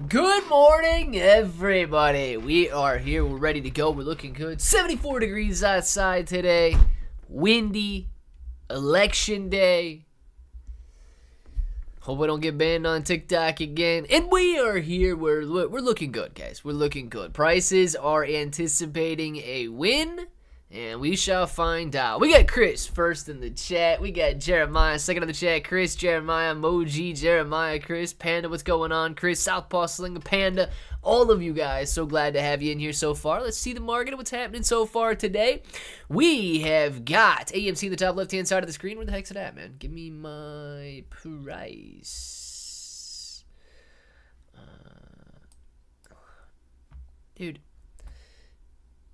Good morning, everybody. We are here. We're ready to go. We're looking good. 74 degrees outside today. Windy. Election day. Hope we don't get banned on TikTok again. And we are here. We're looking good, guys. We're looking good. Prices are anticipating a win. And we shall find out. We got Chris first in the chat. We got Jeremiah second in the chat. Chris, Jeremiah, Moji, Jeremiah, Chris, Panda, what's going on? Chris, Southpaw, Sling, Panda, all of you guys. So glad to have you in here so far. Let's see the market and what's happening so far today. We have got AMC in the top left-hand side of the screen. Where the heck's it at, man? Give me my price. Dude,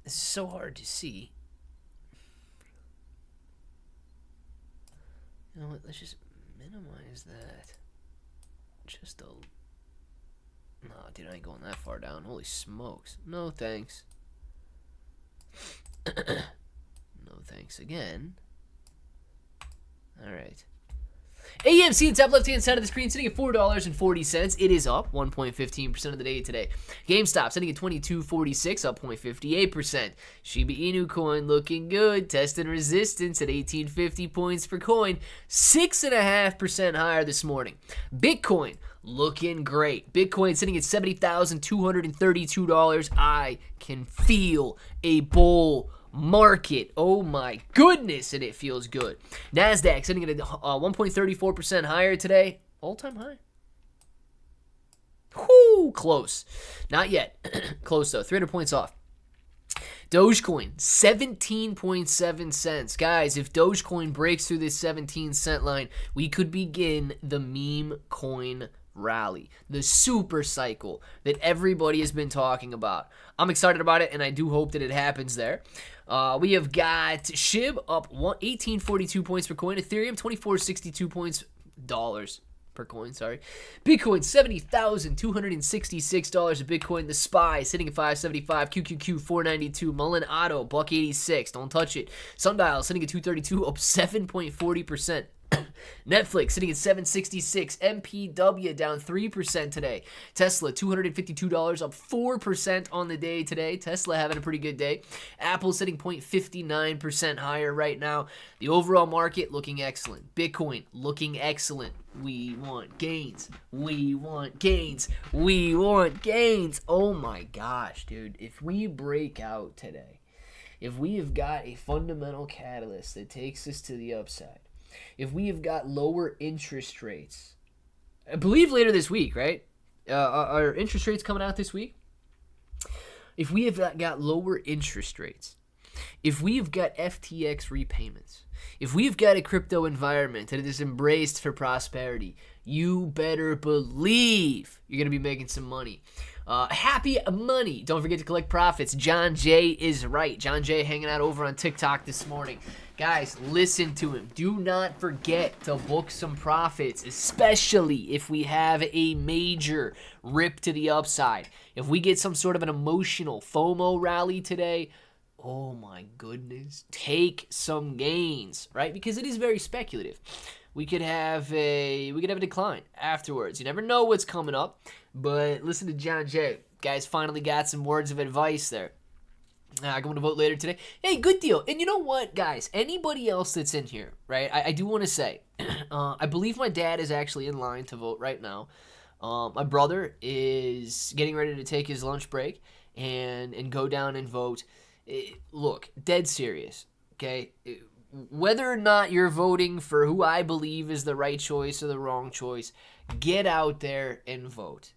this is so hard to see. You know what, let's just minimize that. Just a... No, dude, I ain't going that far down. Holy smokes. No thanks. No thanks again. Alright. AMC, top left-hand side of the screen, sitting at $4.40. It is up 1.15% of the day today. GameStop sitting at $22.46, up 0.58%. Shiba Inu Coin looking good, testing resistance at 1850 points per coin, 6.5% higher this morning. Bitcoin looking great. Bitcoin sitting at $70,232. I can feel a bull market. Oh my goodness, and it feels good. NASDAQ sitting at 1.34% higher today. All-time high. Whoo, close. Not yet. Close though. 300 points off. Dogecoin, 17.7 cents. Guys, if Dogecoin breaks through this 17-cent line, we could begin the meme coin rally, the super cycle that everybody has been talking about. I'm excited about it, and I do hope that it happens there. We have got SHIB up 1842 points per coin. Ethereum 2462 points dollars per coin. Sorry. Bitcoin $70,266 a Bitcoin. The SPY sitting at 575. QQQ 492. Mullen Auto $186. Don't touch it. Sundial sitting at 232, up 7.40%. Netflix sitting at $766. MPW down 3% today. Tesla $252, up 4% on the day today. Tesla having a pretty good day. Apple sitting 0.59% higher right now. The overall market looking excellent. Bitcoin looking excellent. We want gains. We want gains. We want gains. Oh my gosh, dude. If we break out today, if we have got a fundamental catalyst that takes us to the upside, if we have got lower interest rates, I believe later this week, right? Are interest rates coming out this week? If we have got lower interest rates, if we have got FTX repayments, if we've got a crypto environment that is embraced for prosperity, you better believe you're going to be making some money. Happy money. Don't forget to collect profits. John Jay is right. John Jay hanging out over on TikTok this morning. Guys, listen to him. Do not forget to book some profits, especially if we have a major rip to the upside. If we get some sort of an emotional FOMO rally today, oh my goodness, take some gains, right? Because it is very speculative. We could have a decline afterwards. You never know what's coming up, but listen to John Jay. Guys finally got some words of advice there. Going to vote later today. Hey, good deal. And you know what, guys? Anybody else that's in here, right? I do want to say, I believe my dad is actually in line to vote right now. My brother is getting ready to take his lunch break and go down and vote. Look, dead serious, okay? Whether or not you're voting for who I believe is the right choice or the wrong choice, get out there and vote.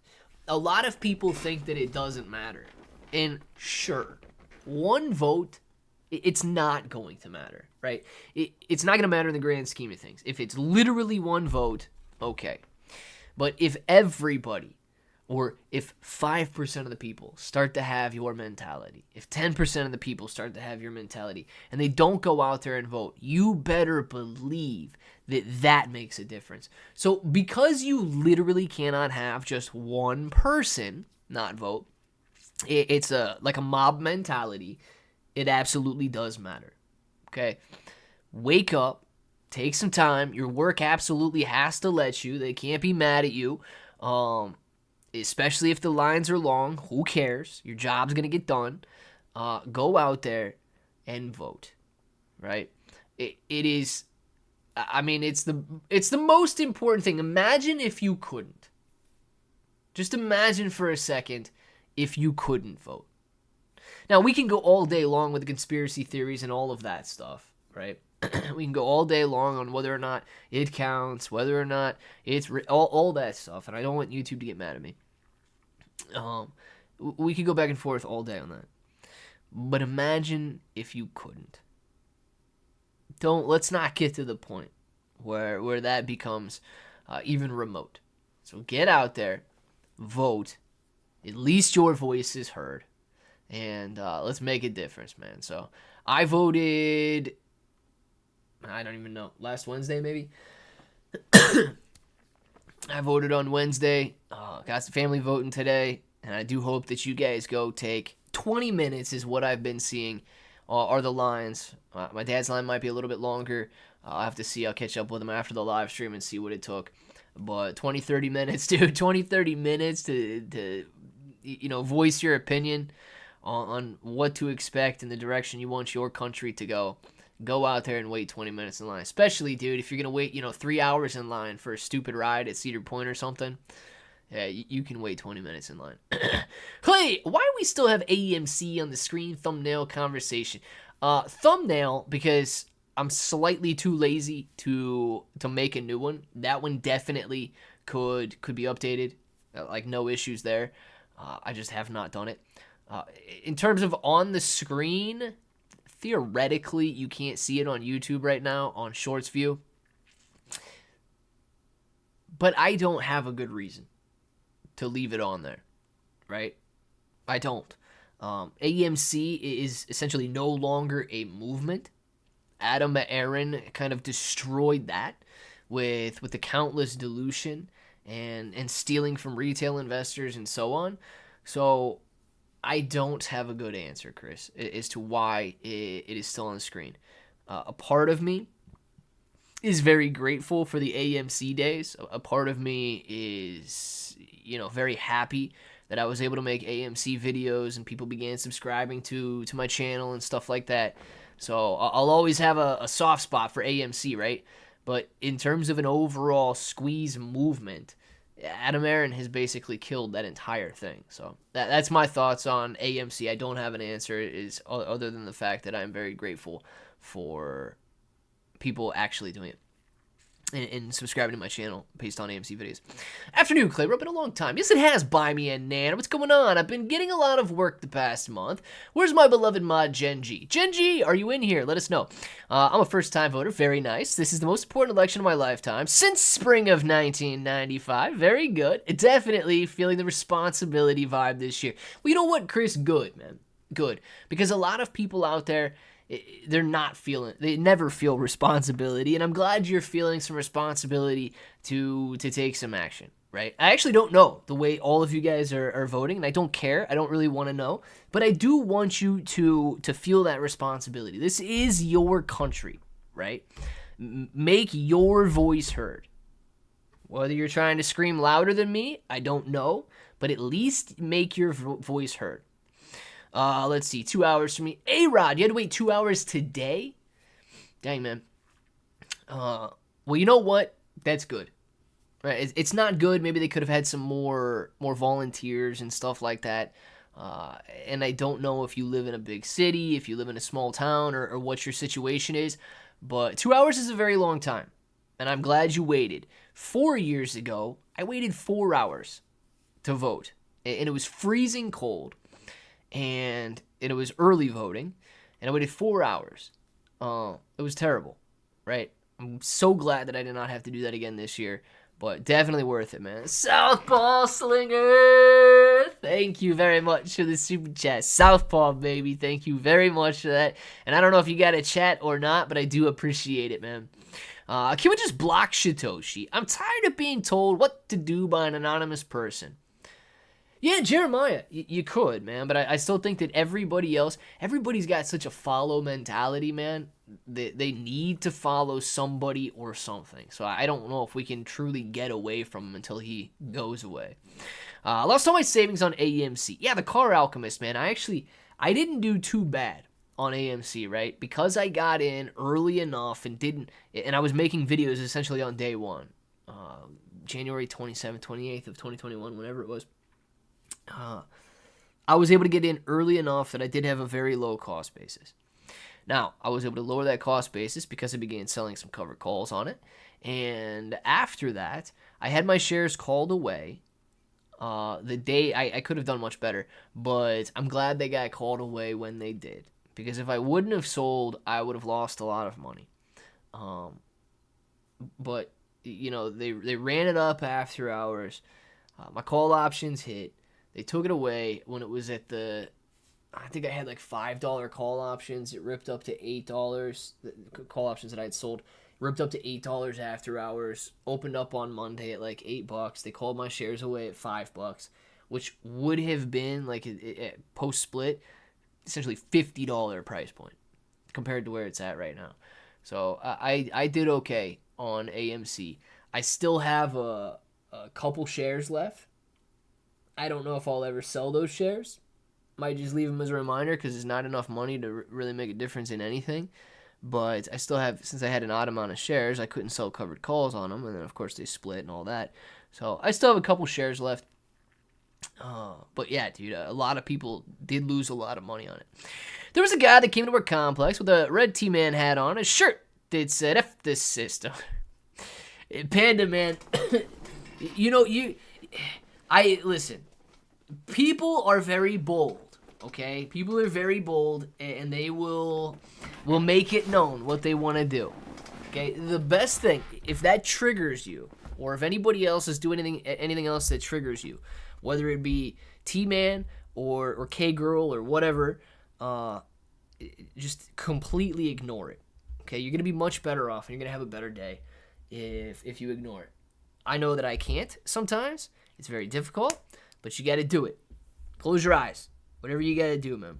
A lot of people think that it doesn't matter. And sure, one vote, it's not going to matter, right? It's not going to matter in the grand scheme of things. If it's literally one vote, okay. But if everybody, or if 5% of the people start to have your mentality, if 10% of the people start to have your mentality, and they don't go out there and vote, you better believe that that makes a difference. So because you literally cannot have just one person not vote, it's like a mob mentality. It absolutely does matter. Okay? Wake up. Take some time. Your work absolutely has to let you. They can't be mad at you. especially if the lines are long. Who cares? Your job's going to get done. Go out there and vote, right? It is, I mean, it's the most important thing. Imagine if you couldn't. Just imagine for a second if you couldn't vote. Now, we can go all day long with the conspiracy theories and all of that stuff, right? We can go all day long on whether or not it counts, whether or not it's all that stuff, and I don't want YouTube to get mad at me. We could go back and forth all day on that. But imagine if you couldn't. Let's not get to the point where that becomes even remote. So get out there, vote. At least your voice is heard. And let's make a difference, man. So I voted, I don't even know, last Wednesday maybe? I voted on Wednesday. Got some family voting today. And I do hope that you guys go take 20 minutes is what I've been seeing are the lines. My dad's line might be a little bit longer. I'll have to see. I'll catch up with him after the live stream and see what it took. But 20, 30 minutes, dude. 20, 30 minutes to voice your opinion on what to expect in the direction you want your country to go. Go out there and wait 20 minutes in line. Especially, dude, if you're going to wait, 3 hours in line for a stupid ride at Cedar Point or something. Yeah, you can wait 20 minutes in line. Clay, why do we still have AMC on the screen? Thumbnail conversation. Thumbnail, because I'm slightly too lazy to make a new one. That one definitely could be updated. Like, no issues there. I just have not done it. In terms of on the screen, theoretically, you can't see it on YouTube right now on Shorts View. But I don't have a good reason to leave it on there, right? I don't. AMC is essentially no longer a movement. Adam Aaron kind of destroyed that with the countless dilution and stealing from retail investors and so on. So I don't have a good answer, Chris, as to why it is still on the screen. A part of me is very grateful for the AMC days. A part of me is, very happy that I was able to make AMC videos and people began subscribing to my channel and stuff like that. So I'll always have a soft spot for AMC, right? But in terms of an overall squeeze movement, Adam Aaron has basically killed that entire thing. So that's my thoughts on AMC. I don't have an answer other than the fact that I'm very grateful for people actually doing it and subscribing to my channel based on AMC videos. Afternoon, Clay. Been a long time. Yes, it has. Buy me a Nan. What's going on? I've been getting a lot of work the past month. Where's my beloved mod, Gen G? Gen G, are you in here? Let us know. I'm a first-time voter. Very nice. This is the most important election of my lifetime since spring of 1995. Very good. Definitely feeling the responsibility vibe this year. Well, you know what, Chris? Good, man. Good. Because a lot of people out there, they never feel responsibility, and I'm glad you're feeling some responsibility to take some action, right? I actually don't know the way all of you guys are voting, and I don't care. I don't really want to know, but I do want you to feel that responsibility. This is your country, right? Make your voice heard. Whether you're trying to scream louder than me, I don't know, but at least make your voice heard. Let's see, 2 hours for me. A-Rod, you had to wait 2 hours today? Dang, man. Well, you know what? That's good. Right? It's not good. Maybe they could have had some more volunteers and stuff like that. And I don't know if you live in a big city, if you live in a small town, or what your situation is. But 2 hours is a very long time. And I'm glad you waited. 4 years ago, I waited 4 hours to vote. And it was freezing cold. And it was early voting, and I waited 4 hours. It was terrible, right? I'm so glad that I did not have to do that again this year, but definitely worth it, man. Southpaw Slinger! Thank you very much for the super chat. Southpaw, baby, thank you very much for that. And I don't know if you got a chat or not, but I do appreciate it, man. Can we just block Shitoshi? I'm tired of being told what to do by an anonymous person. Yeah, Jeremiah, you could, man, but I still think that everybody's got such a follow mentality, man. They need to follow somebody or something. So I don't know if we can truly get away from him until he goes away. I lost all my savings on AMC. Yeah, the Car Alchemist, man. I didn't do too bad on AMC, right? Because I got in early enough and I was making videos essentially on day one, January 27th, 28th of 2021, whenever it was. I was able to get in early enough that I did have a very low cost basis. Now, I was able to lower that cost basis because I began selling some covered calls on it. And after that, I had my shares called away. The day I could have done much better, but I'm glad they got called away when they did. Because if I wouldn't have sold, I would have lost a lot of money. But, you know, they ran it up after hours. My call options hit. They took it away when it was at I think I had like $5 call options. It ripped up to $8. The call options that I had sold ripped up to $8 after hours. Opened up on Monday at like $8. They called my shares away at $5, which would have been like a post split, essentially $50 price point compared to where it's at right now. So I did okay on AMC. I still have a couple shares left. I don't know if I'll ever sell those shares. Might just leave them as a reminder because there's not enough money to really make a difference in anything. But I still have, since I had an odd amount of shares, I couldn't sell covered calls on them. And then, of course, they split and all that. So I still have a couple shares left. But yeah, dude, a lot of people did lose a lot of money on it. There was a guy that came to our complex with a red T-Man hat on, a shirt that said, F this system. Panda, man, listen, people are very bold. Okay, people are very bold, and they will make it known what they want to do. Okay, the best thing, if that triggers you, or if anybody else is doing anything else that triggers you, whether it be T-Man or K-Girl or whatever, just completely ignore it. Okay, you're gonna be much better off, and you're gonna have a better day if you ignore it. I know that I can't sometimes. It's very difficult, but you got to do it. Close your eyes. Whatever you gotta do, man.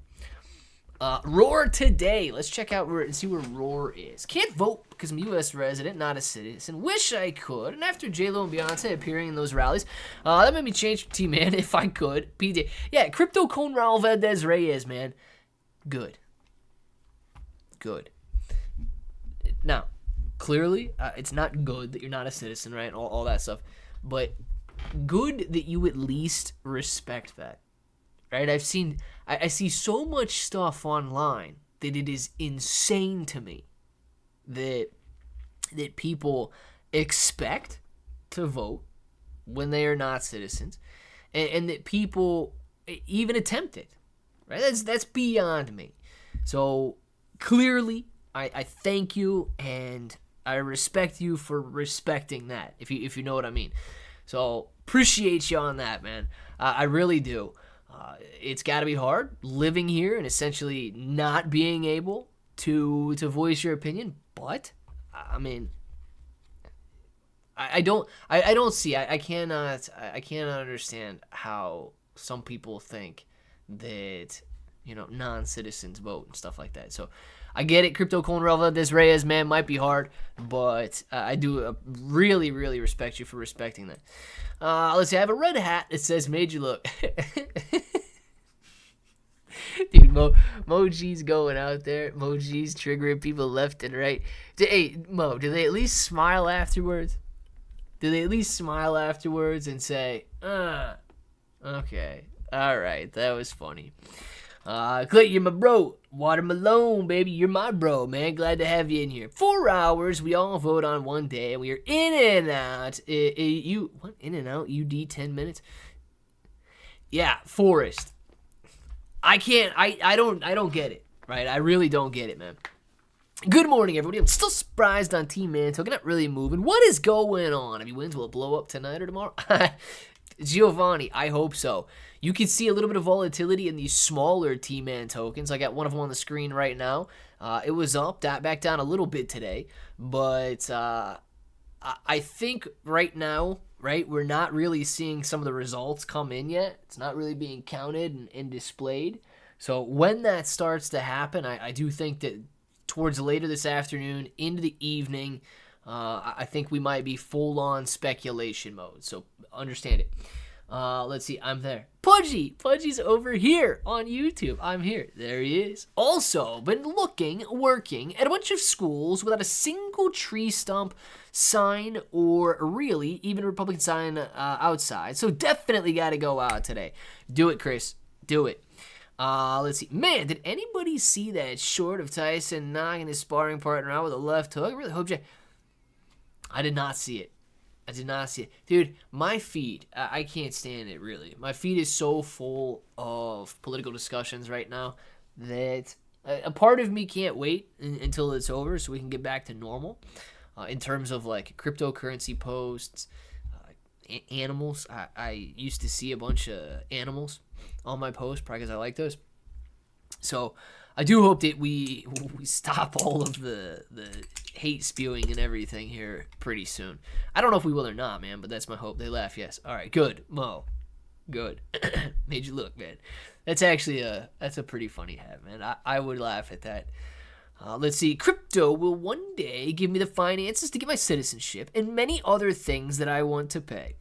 Roar today. Let's check out and see where Roar is. Can't vote because I'm a U.S. resident, not a citizen. Wish I could. And after J-Lo and Beyonce appearing in those rallies, that made me change to T-Man if I could. PJ. Yeah, Crypto Con Raul Valdez Reyes, man. Good. Now, clearly, it's not good that you're not a citizen, right? All that stuff. But good that you at least respect that. Right, I see so much stuff online that it is insane to me that people expect to vote when they are not citizens, and that people even attempt it. Right, that's beyond me. So clearly, I thank you and I respect you for respecting that. If you know what I mean. So appreciate you on that, man. I really do. It's got to be hard living here and essentially not being able to voice your opinion. But I mean, I cannot understand how some people think that, you know, non-citizens vote and stuff like that. So I get it. Crypto Con Raul Reyes, man, might be hard, but I do really, really respect you for respecting that. Let's see. I have a red hat that says "Made you look." Dude, Moji's going out there. Moji's triggering people left and right. Hey, Mo, do they at least smile afterwards? Do they at least smile afterwards and say, okay, all right, that was funny. Clay, you're my bro. Watermelon, baby, you're my bro, man. Glad to have you in here. 4 hours, we all vote on one day, and we are in and out. What? In and out? UD 10 minutes? Yeah, Forrest. I don't get it, right? I really don't get it, man. Good morning, everybody. I'm still surprised on T-Man token. Not really moving. What is going on? I mean, wins will it blow up tonight or tomorrow? Giovanni, I hope so. You can see a little bit of volatility in these smaller T-Man tokens. I got one of them on the screen right now. It was up, back down a little bit today. But I think right now, right, we're not really seeing some of the results come in yet. It's not really being counted and displayed. So when that starts to happen, I do think that towards later this afternoon, into the evening, I think we might be full-on speculation mode. So understand it. Let's see. I'm there. Pudgy's over here on YouTube. I'm here. There he is. Also, been working at a bunch of schools without a single tree stump sign or really even a Republican sign outside. So definitely got to go out today. Do it, Chris. Do it. Let's see. Man, did anybody see that short of Tyson knocking his sparring partner out with a left hook? I really hope you... I did not see it. Dude, my feed, I can't stand it, really. My feed is so full of political discussions right now that a part of me can't wait until it's over so we can get back to normal in terms of, like, cryptocurrency posts, animals. I used to see a bunch of animals on my posts probably because I like those. So I do hope that we stop all of the hate spewing and everything here pretty soon. I don't know if we will or not, man, but that's my hope. They laugh, yes. All right, good. Mo, good. Made you look, man. That's actually that's a pretty funny hat, man. I would laugh at that. Let's see. Crypto will one day give me the finances to get my citizenship and many other things that I want to pay.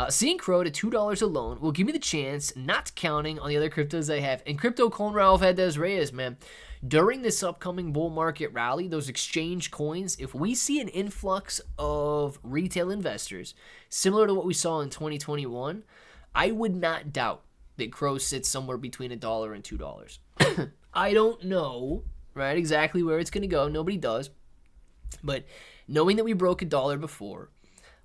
Seeing Crow at $2 alone will give me the chance, not counting on the other cryptos I have. And Crypto con Ralph Hades Reyes, man. During this upcoming bull market rally, those exchange coins, if we see an influx of retail investors, similar to what we saw in 2021, I would not doubt that Crow sits somewhere between $1 and $2. I don't know, right, exactly where it's going to go. Nobody does. But knowing that we broke $1 before,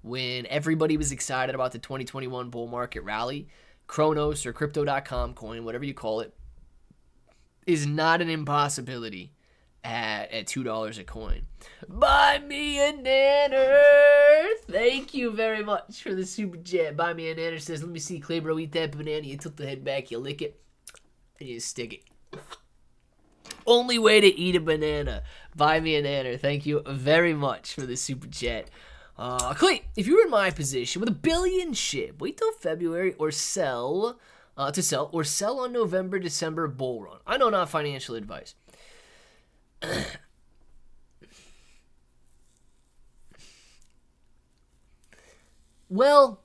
when everybody was excited about the 2021 bull market rally, Kronos or Crypto.com coin, whatever you call it, is not an impossibility at $2 a coin. Buy me a nanner. Thank you very much for the super chat. Buy me a nanner says, let me see, Clay bro, eat that banana. You tilt the head back, you lick it, and you stick it. Only way to eat a banana. Buy me a nanner. Thank you very much for the super chat. Clay, if you were in my position with $1 billion SHIB, wait till February or sell on November, December bull run. I know, not financial advice. Well,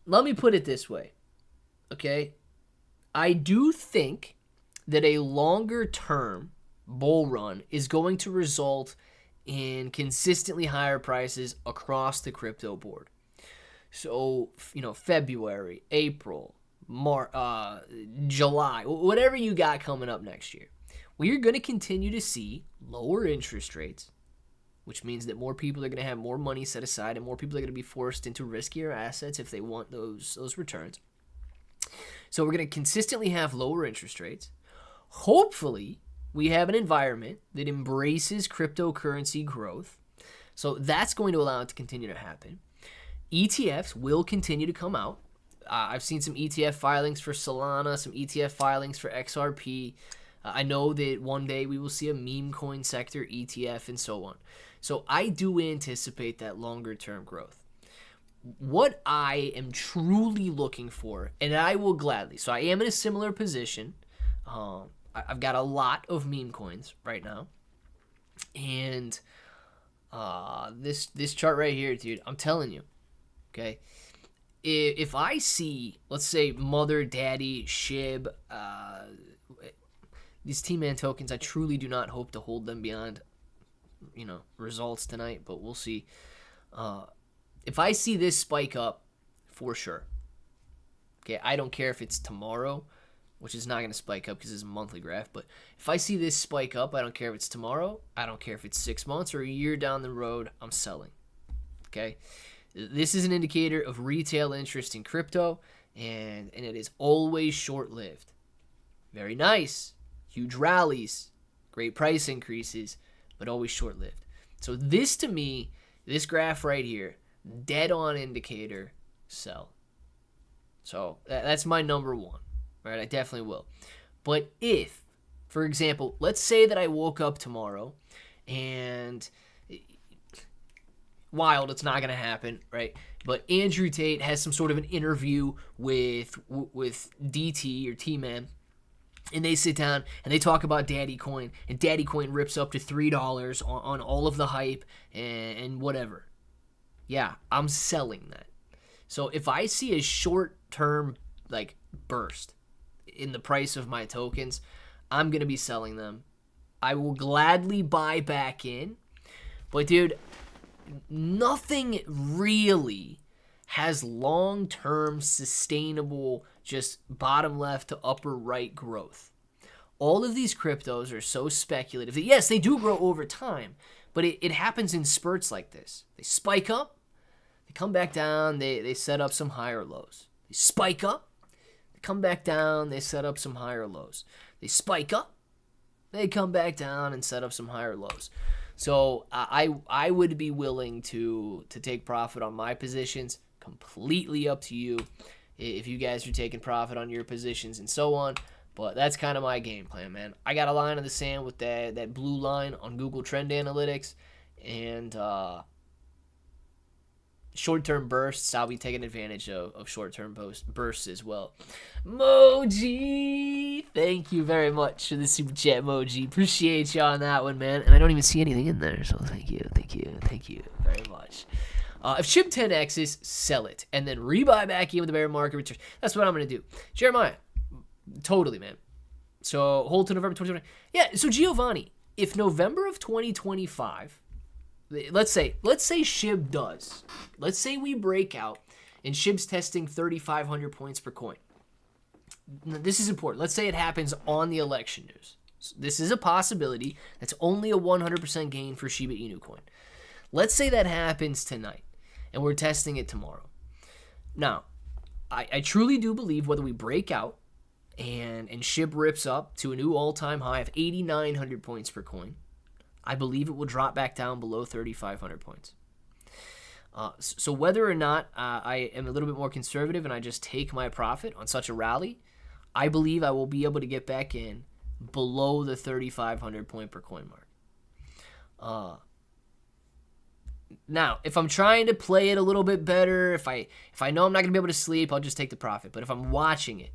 let me put it this way, okay? I do think that a longer term bull run is going to result in consistently higher prices across the crypto board. So, February, April, July, whatever you got coming up next year, we're going to continue to see lower interest rates, which means that more people are going to have more money set aside and more people are going to be forced into riskier assets if they want those returns. So we're going to consistently have lower interest rates. Hopefully, we have an environment that embraces cryptocurrency growth. So that's going to allow it to continue to happen. ETFs will continue to come out. I've seen some ETF filings for Solana, some ETF filings for XRP. I know that one day we will see a Memecoin sector ETF and so on. So I do anticipate that longer term growth. What I am truly looking for, and I will gladly, so I am in a similar position. I've got a lot of meme coins right now. And this chart right here, dude, I'm telling you, okay? If I see, let's say, Mother, Daddy, SHIB, these T-Man tokens, I truly do not hope to hold them beyond, results tonight, but we'll see. If I see this spike up, for sure. Okay, I don't care if it's tomorrow, which is not going to spike up because it's a monthly graph, but if I see this spike up, I don't care if it's tomorrow, I don't care if it's 6 months or a year down the road, I'm selling. Okay? This is an indicator of retail interest in crypto, and it is always short-lived. Very nice. Huge rallies, great price increases, but always short-lived. So this, to me, this graph right here, dead-on indicator, sell. So that's my number one. Right? I definitely will. But if, for example, let's say that I woke up tomorrow and wild, it's not going to happen, right? But Andrew Tate has some sort of an interview with DT or T-Man, and they sit down and they talk about Daddy Coin, and Daddy Coin rips up to $3 on all of the hype and whatever. Yeah, I'm selling that. So if I see a short-term like burst in the price of my tokens, I'm going to be selling them. I will gladly buy back in. But dude, nothing really has long-term sustainable just bottom left to upper right growth. All of these cryptos are so speculative that yes, they do grow over time, but it happens in spurts like this. They spike up, they come back down, they set up some higher lows. They spike up, they come back down, they set up some higher lows. They spike up, they come back down and set up some higher lows. So I would be willing to take profit on my positions. Completely up to you if you guys are taking profit on your positions and so on. But that's kind of my game plan, man. I got a line in the sand with that blue line on Google Trend Analytics. And short-term bursts, I'll be taking advantage of short-term bursts as well. Moji, thank you very much for the super chat, Moji. Appreciate you on that one, man. And I don't even see anything in there, so thank you very much. If SHIB 10X's, sell it, and then rebuy back in with the bear market return. That's what I'm going to do. Jeremiah, totally, man. So hold to November 2020. Yeah, so Giovanni, if November of 2025, let's say SHIB does. Let's say we break out and SHIB's testing 3,500 points per coin. Now, this is important. Let's say it happens on the election news. So this is a possibility. That's only a 100% gain for Shiba Inu Coin. Let's say that happens tonight, and we're testing it tomorrow. Now, I truly do believe whether we break out and SHIB rips up to a new all-time high of 8,900 points per coin, I believe it will drop back down below 3,500 points. So whether or not I am a little bit more conservative and I just take my profit on such a rally, I believe I will be able to get back in below the 3,500 point per coin mark. Now, if I'm trying to play it a little bit better, if I know I'm not going to be able to sleep, I'll just take the profit. But if I'm watching it,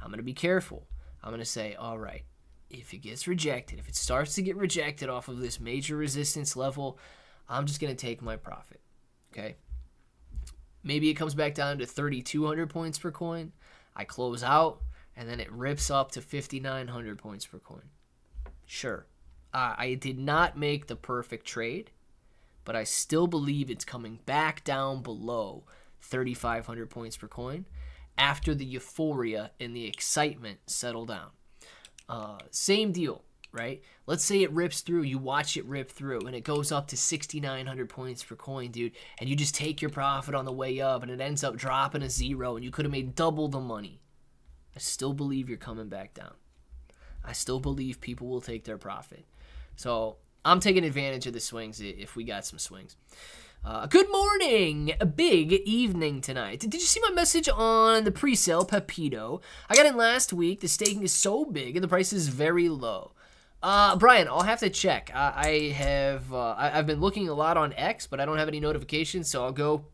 I'm going to be careful. I'm going to say, all right, if it gets rejected, if it starts to get rejected off of this major resistance level, I'm just going to take my profit, okay? Maybe it comes back down to 3,200 points per coin. I close out, and then it rips up to 5,900 points per coin. Sure, I did not make the perfect trade, but I still believe it's coming back down below 3,500 points per coin after the euphoria and the excitement settle down. Same deal, right? Let's say it rips through, you watch it rip through, and it goes up to 6,900 points per coin, dude, and you just take your profit on the way up, and it ends up dropping a zero, and you could have made double the money. I still believe you're coming back down. I still believe people will take their profit. So I'm taking advantage of the swings if we got some swings. Good morning. A big evening tonight. Did you see my message on the pre-sale Pepito? I got in last week. The staking is so big and the price is very low. Brian, I'll have to check. I've been looking a lot on X, but I don't have any notifications, so I'll go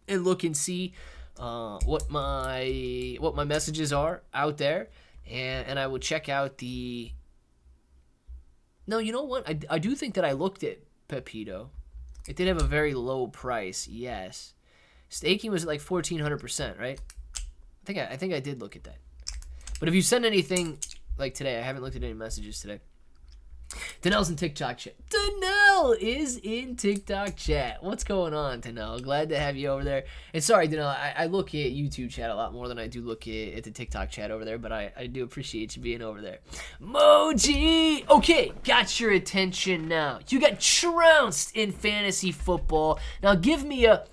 and look and see what my messages are out there, and I will check out the. No, you know what? I do think that I looked at Pepito. It did have a very low price, yes. Staking was at like 1,400%, right? I think I did look at that. But if you send anything like today, I haven't looked at any messages today. Danelle's in TikTok chat. Danelle is in TikTok chat. What's going on, Danelle? Glad to have you over there. And sorry, Danelle, I look at YouTube chat a lot more than I do look at the TikTok chat over there, but I do appreciate you being over there. Moji! Okay, got your attention now. You got trounced in fantasy football. Now give me a...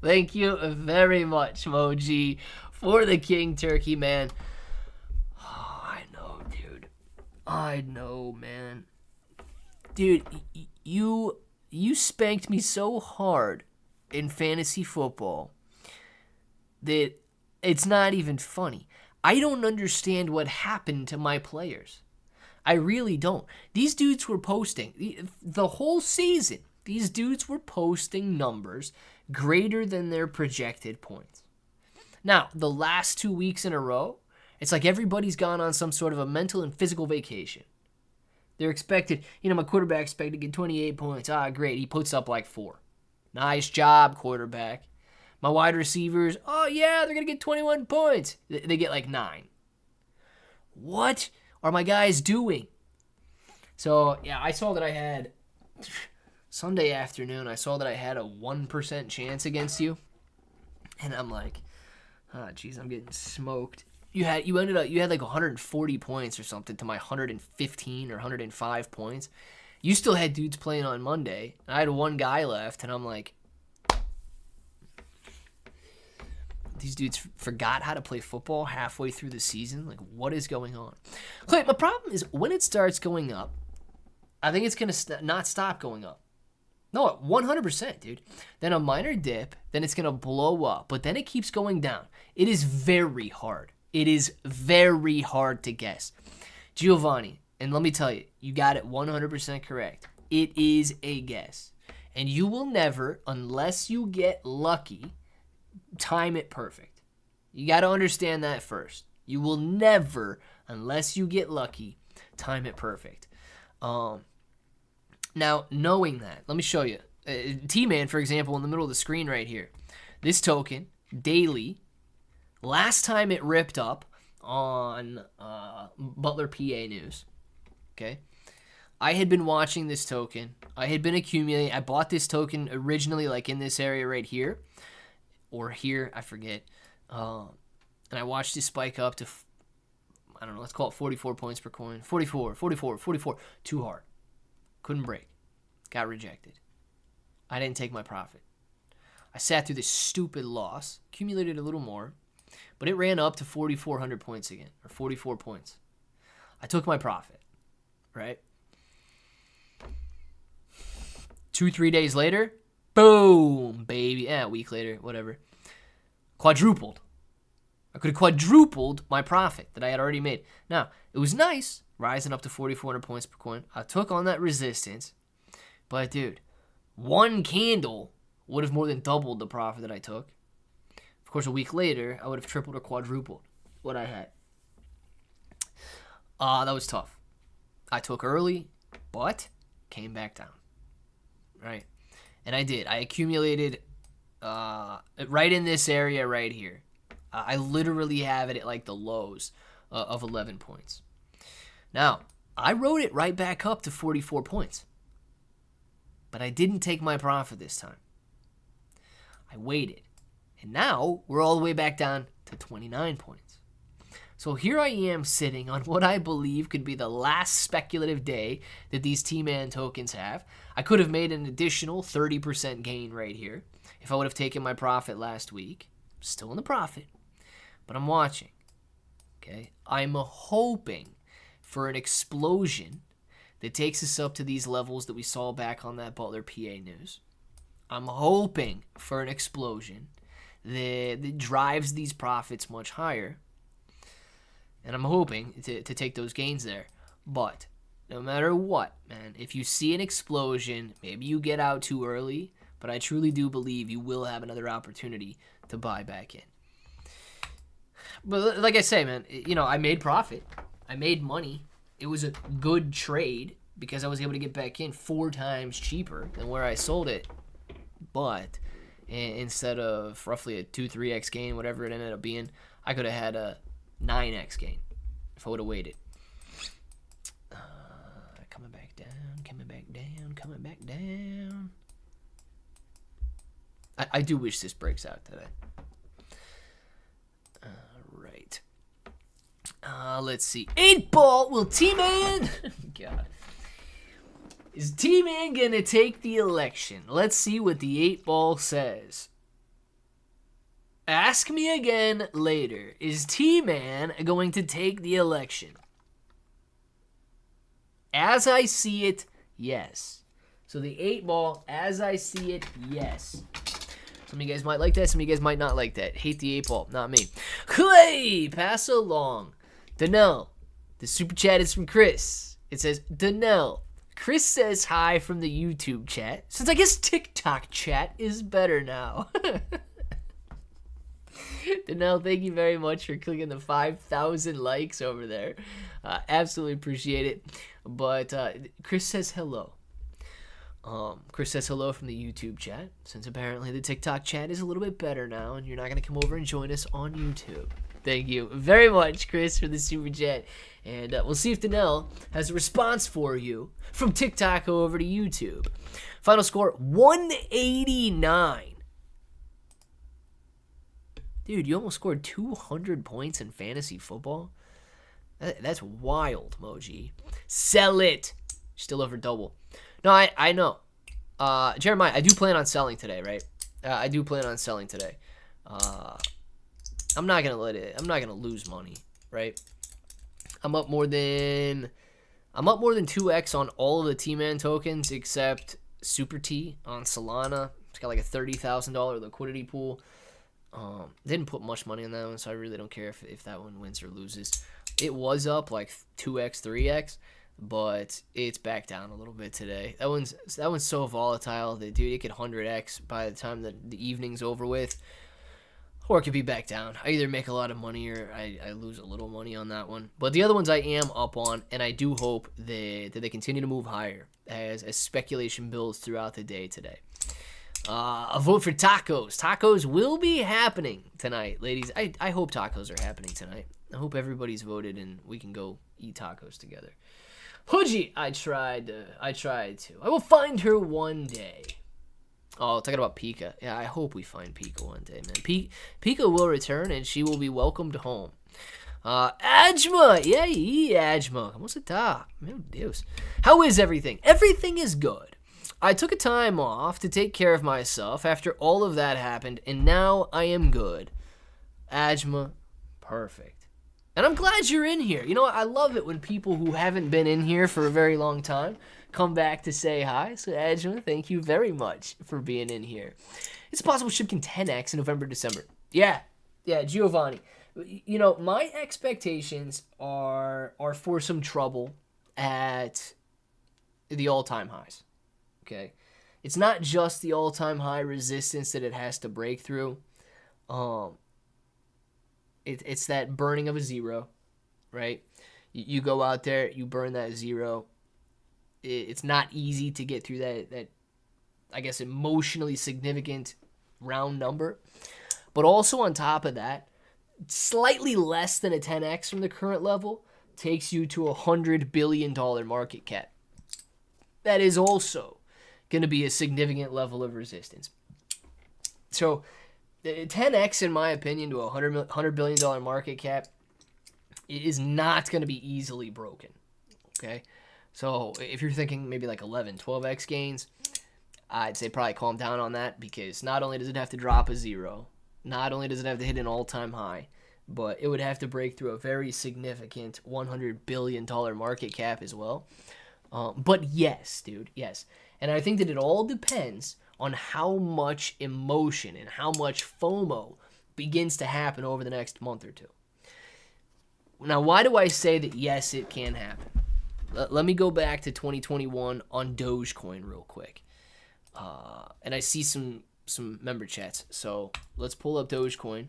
Thank you very much, Moji, for the King Turkey, man. Oh, I know, dude. I know, man. Dude, you spanked me so hard in fantasy football that it's not even funny. I don't understand what happened to my players. I really don't. These dudes were posting the whole season. These dudes were posting numbers greater than their projected points. Now, the last 2 weeks in a row, It's like everybody's gone on some sort of a mental and physical vacation. They're expected, my quarterback expected to get 28 points. Ah, great. He puts up like 4. Nice job, quarterback. My wide receivers, oh yeah, they're going to get 21 points. They get like 9. What are my guys doing? So, yeah, I saw that I had, Sunday afternoon, I saw that I had a 1% chance against you. And I'm like, geez, I'm getting smoked. You had like 140 points or something to my 115 or 105 points. You still had dudes playing on Monday. I had one guy left, and I'm like, these dudes forgot how to play football halfway through the season. Like, what is going on? Clay, my problem is when it starts going up, I think it's going to not stop going up. No, 100%, dude. Then a minor dip, then it's going to blow up, but then it keeps going down. It is very hard. It is very hard to guess. Giovanni, and let me tell you, you got it 100% correct. It is a guess. And you will never, unless you get lucky, time it perfect. You got to understand that first. You will never, unless you get lucky, time it perfect. Now, knowing that, let me show you. T-Man, for example, in the middle of the screen right here. This token, daily, last time it ripped up on Butler, PA News, okay? I had been watching this token. I had been accumulating. I bought this token originally like in this area right here. Or here, I forget. And I watched it spike up to, I don't know, let's call it 44 points per coin. 44. Too hard. Couldn't break. Got rejected. I didn't take my profit. I sat through this stupid loss, accumulated a little more, but it ran up to 4,400 points again, or 44 points. I took my profit, right? 2-3 days later, boom, baby. A week later, whatever. Quadrupled. I could have quadrupled my profit that I had already made. Now, it was nice, rising up to 4,400 points per coin. I took on that resistance. But, dude, one candle would have more than doubled the profit that I took. Of course, a week later, I would have tripled or quadrupled what I had. That was tough. I took early, but came back down. Right? And I did. I accumulated right in this area right here. I literally have it at like the lows of 11 points. Now, I rode it right back up to 44 points. But I didn't take my profit this time. I waited. And now we're all the way back down to 29 points. So here I am sitting on what I believe could be the last speculative day that these T-Man tokens have. I could have made an additional 30% gain right here if I would have taken my profit last week. I'm still in the profit, but I'm watching. Okay, I'm hoping for an explosion that takes us up to these levels that we saw back on that Butler, PA News. I'm hoping for an explosion that drives these profits much higher. And I'm hoping to take those gains there. But no matter what, man, if you see an explosion, maybe you get out too early, but I truly do believe you will have another opportunity to buy back in. But like I say, man, I made profit. I made money. It was a good trade because I was able to get back in 4 times cheaper than where I sold it. But instead of roughly a 2-3x gain, whatever it ended up being, I could have had a 9x gain if I would have waited. Coming back down. I do wish this breaks out today. Right. Let's see. 8-ball. Will T-Man... God. Is T-Man going to take the election? Let's see what the 8-ball says. Ask me again later. Is T-Man going to take the election? As I see it, yes. So the 8-ball, as I see it, yes. Some of you guys might like that. Some of you guys might not like that. Hate the 8-ball. Not me. Clay, pass along. Danelle. The super chat is from Chris. It says, Danelle. Chris says hi from the YouTube chat. Since I guess TikTok chat is better now. Danelle, thank you very much for clicking the 5,000 likes over there. Absolutely appreciate it. But Chris says hello. Chris says hello from the YouTube chat, since apparently the TikTok chat is a little bit better now, and you're not going to come over and join us on YouTube. Thank you very much, Chris, for the super chat. And we'll see if Danelle has a response for you from TikTok over to YouTube. Final score, 189. Dude, you almost scored 200 points in fantasy football? That's wild, Moji. Sell it. Still over double. No, I know. Jeremiah, I do plan on selling today, right? I do plan on selling today. I'm not gonna lose money, right? I'm up more than 2x on all of the T-Man tokens except Super T on Solana. It's got like a $30,000 liquidity pool. Didn't put much money on that one, so I really don't care if that one wins or loses. It was up like 2x, 3x, but it's back down a little bit today. That one's so volatile that, dude, it could 100x by the time the evening's over with. Or it could be back down. I either make a lot of money or I lose a little money on that one. But the other ones I am up on, and I do hope that they continue to move higher as speculation builds throughout the day today. A vote for tacos. Tacos will be happening tonight, ladies. I hope tacos are happening tonight. I hope everybody's voted and we can go eat tacos together. Pudgy, I tried to. I will find her one day. Oh, talking about Pika. Yeah, I hope we find Pika one day, man. Pika will return, and she will be welcomed home. Ajma! E aí, Ajma? Como você tá? Meu Deus. How is everything? Everything is good. I took a time off to take care of myself after all of that happened, and now I am good. Ajma, perfect. And I'm glad you're in here. You know what? I love it when people who haven't been in here for a very long time come back to say hi. So, Ajma, thank you very much for being in here. It's possible SHIB can 10x in November, December. Yeah, Giovanni. You know, my expectations are for some trouble at the all-time highs. Okay? It's not just the all-time high resistance that it has to break through. It's that burning of a zero, right? You go out there, you burn that zero. It's not easy to get through that I guess, emotionally significant round number. But also on top of that, slightly less than a 10x from the current level takes you to $100 billion market cap. That is also going to be a significant level of resistance. So 10x, in my opinion, to a $100 billion market cap is not going to be easily broken. Okay? So if you're thinking maybe like 11, 12x gains, I'd say probably calm down on that, because not only does it have to drop a zero, not only does it have to hit an all-time high, but it would have to break through a very significant $100 billion market cap as well. But yes, dude, yes. And I think that it all depends on how much emotion and how much FOMO begins to happen over the next month or two. Now, why do I say that yes, it can happen? Let me go back to 2021 on Dogecoin real quick. And I see some member chats. So let's pull up Dogecoin.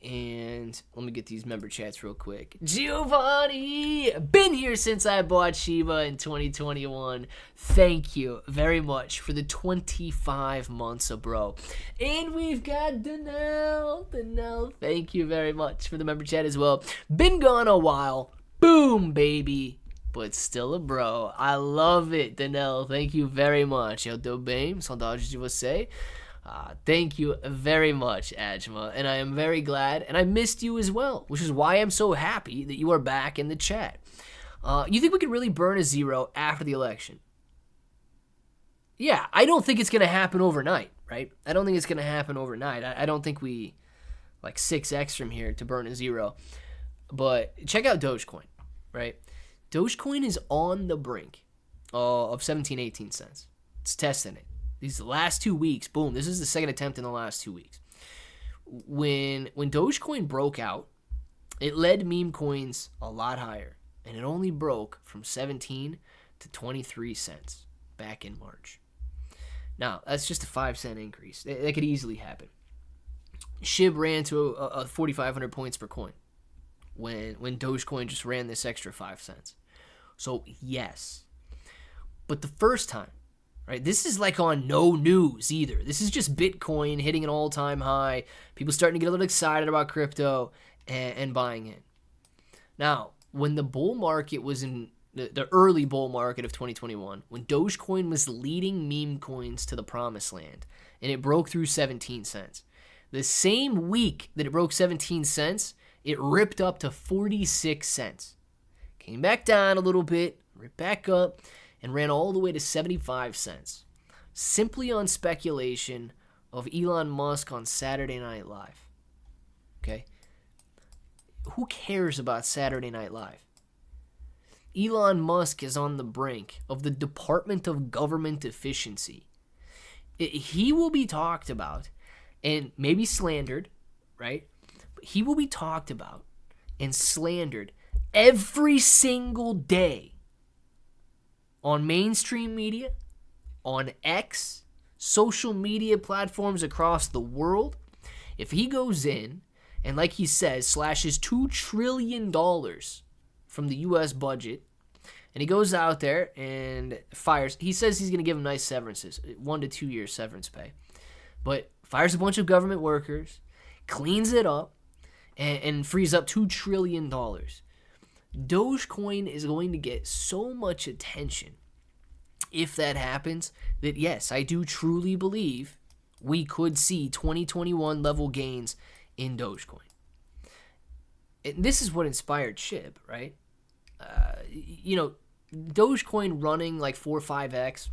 And let me get these member chats real quick. Giovanni! Been here since I bought Shiba in 2021. Thank you very much for the 25 months of bro. And we've got Danelle, thank you very much for the member chat as well. Been gone a while. Boom, baby. But still a bro. I love it, Danelle. Thank you very much. Eu tô bem, saudades de você. Thank you very much, Ajma, and I am very glad, and I missed you as well, which is why I'm so happy that you are back in the chat. You think we could really burn a zero after the election? Yeah, I don't think it's going to happen overnight, right? I don't think it's going to happen overnight. I don't think we, 6x from here to burn a zero. But check out Dogecoin, right? Dogecoin is on the brink of 17, 18 cents. It's testing it. These last 2 weeks, boom, this is the second attempt in the last 2 weeks. When Dogecoin broke out, it led meme coins a lot higher, and it only broke from 17 to 23 cents back in March. Now, that's just a 5-cent increase. That could easily happen. SHIB ran to a 4,500 points per coin when Dogecoin just ran this extra 5 cents. So yes, but the first time, right? This is like on no news either. This is just Bitcoin hitting an all-time high. People starting to get a little excited about crypto and buying in. Now, when the bull market was in the early bull market of 2021, when Dogecoin was leading meme coins to the promised land, and it broke through 17 cents. The same week that it broke 17 cents, it ripped up to 46 cents. Came back down a little bit, ripped back up, and ran all the way to 75 cents. Simply on speculation of Elon Musk on Saturday Night Live. Okay? Who cares about Saturday Night Live? Elon Musk is on the brink of the Department of Government Efficiency. He will be talked about and maybe slandered, right? But he will be talked about and slandered every single day on mainstream media, on X, social media platforms across the world. If he goes in and, like he says, slashes $2 trillion from the U.S. budget, and he goes out there and fires, he says he's going to give them nice severances, 1 to 2 years severance pay, but fires a bunch of government workers, cleans it up, and frees up $2 trillion. Dogecoin is going to get so much attention if that happens that, yes, I do truly believe we could see 2021 level gains in Dogecoin. And this is what inspired SHIB, right? Dogecoin running like 4 or 5x,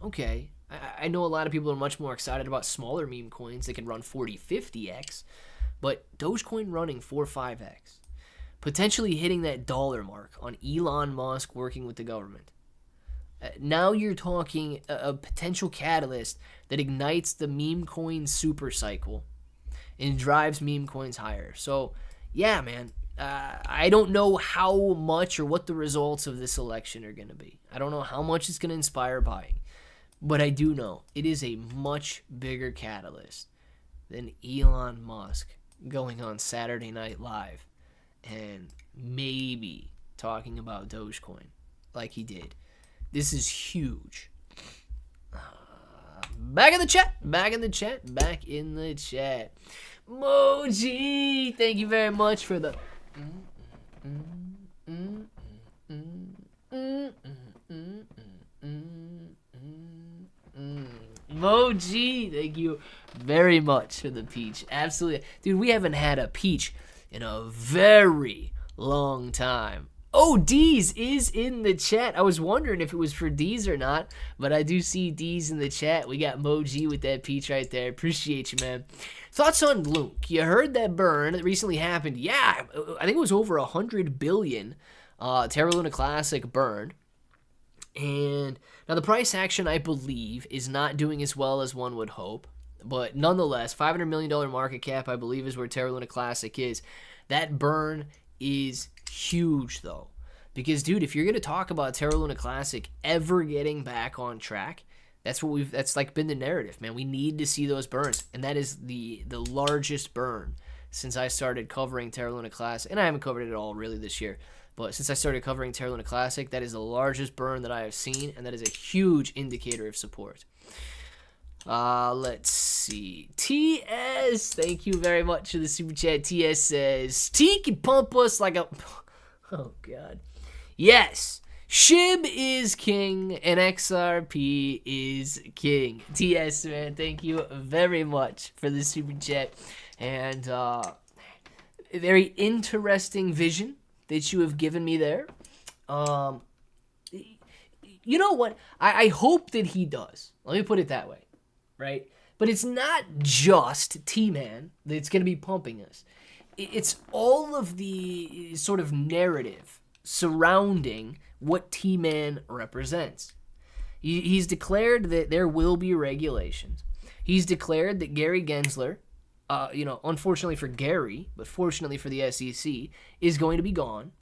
okay. I know a lot of people are much more excited about smaller meme coins that can run 40, 50x, but Dogecoin running 4 or 5x, potentially hitting that dollar mark on Elon Musk working with the government. Now you're talking a potential catalyst that ignites the meme coin super cycle and drives meme coins higher. So, yeah, man, I don't know how much or what the results of this election are going to be. I don't know how much it's going to inspire buying. But I do know it is a much bigger catalyst than Elon Musk going on Saturday Night Live and maybe talking about Dogecoin like he did. This is huge. Back in the chat. Moji, thank you very much for the... Moji, thank you very much for the peach. Absolutely. Dude, we haven't had a peach in a very long time. Oh, D's is in the chat. I was wondering if it was for D's or not, but I do see D's in the chat. We got Moji with that peach right there. Appreciate you, man. Thoughts on Lunk? You heard that burn that recently happened. Yeah, I think it was over 100 billion Terra Luna Classic burned. And now the price action, I believe, is not doing as well as one would hope. But nonetheless, $500 million market cap, I believe, is where Terra Luna Classic is. That burn is huge, though. Because, dude, if you're going to talk about Terra Luna Classic ever getting back on track, that's like been the narrative, man. We need to see those burns. And that is the largest burn since I started covering Terra Luna Classic. And I haven't covered it at all, really, this year. But since I started covering Terra Luna Classic, that is the largest burn that I have seen, and that is a huge indicator of support. Let's see. TS, thank you very much for the super chat. TS says, T can pump us like a... Oh, God. Yes, SHIB is king, and XRP is king. TS, man, thank you very much for the super chat. And very interesting vision that you have given me there. You know what? I hope that he does. Let me put it that way, right? But it's not just T-Man that's going to be pumping us. It's all of the sort of narrative surrounding what T-Man represents. He's declared that there will be regulations. He's declared that Gary Gensler, unfortunately for Gary, but fortunately for the SEC, is going to be gone.